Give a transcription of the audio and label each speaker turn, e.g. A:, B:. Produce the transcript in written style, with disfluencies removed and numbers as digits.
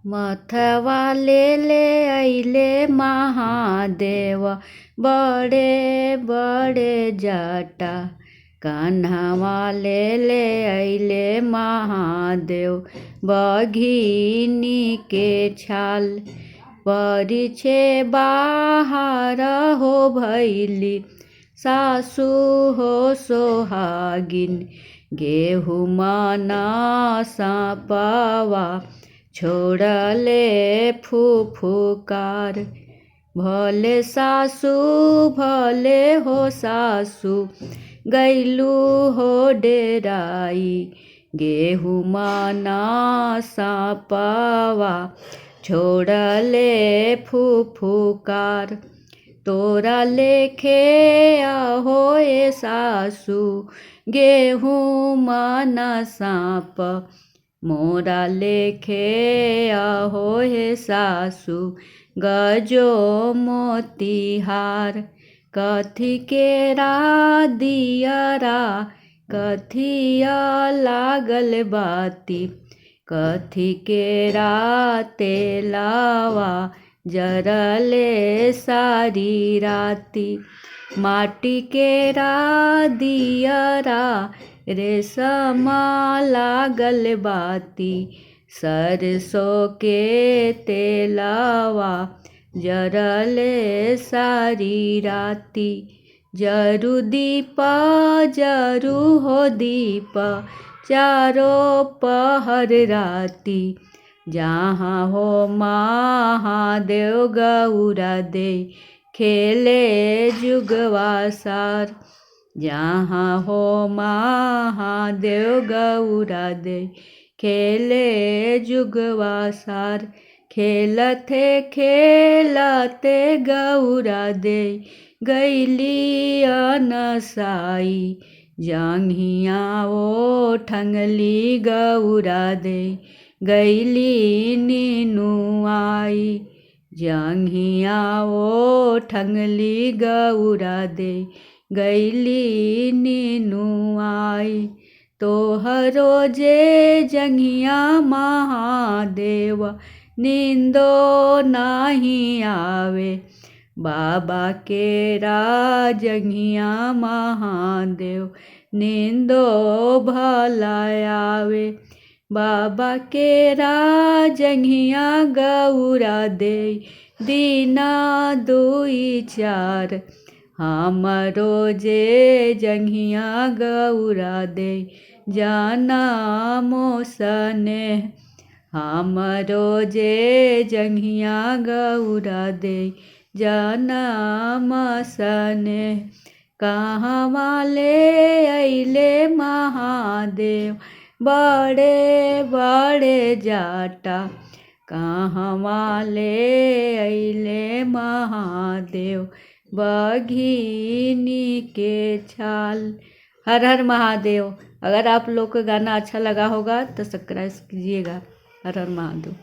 A: मथवा ले अइले महादेव बड़े बड़े जटा। कान्हवा ले अइले महादेव बघिनी के छाल। परिछे बाहर हो भैली सासु हो सोहागिन। गेहूँ मना सापवा छोड़ले फुफुकार। भले सासु भले हो सासु गैलू हो डेराई। गेहूँ मना सापवा छोड़ले फुफुकार। तोरा लेखे आहो ए सासु गेहूँ मना साप। मोरा लेखे आहो हे सासु गजो मोतिहार। कथी केरा दियरा कथिया लागल बाती। कथी केरा तेलावा जरले सारी राती। माटी केरा दियरा रेशमा लागल बाती। सरसों के तेलावा जरले सारी राती। जरू दीपा जरू हो दीपा चारों पहर राती। जहाँ हो महादेव गौरा दे खेले जुगवा सार। जहाँ हो महादेव गौरा दे खेले जुगवा सार। खेलते खेलते गौरा दे गैली अनसाई। जंघिया ओ ठंगली गौरा दे गैली नीनुआई। जंघिया ओ ठंगली गौरा दे गैली नीनुआई। तोहरो जे जंघिया महादेव नींदो नहीं आवे। बाबा केरा जंघिया महादेव नींदो भला आवे। बाबा केरा जंघिया गौरा दे दीना दुई चार। हमरो जे जंघिया गौरा दे जनमो स्नेह। हमरो जे जंघिया गौरा दे जनम स्नेह। कहवा ले अइले महादेव बड़े बड़े जटा। कहवा ले अइले महादेव बघिनी के छाल। हर हर महादेव। अगर आप लोग को गाना अच्छा लगा होगा तो सब्सक्राइब कीजिएगा। हर हर महादेव।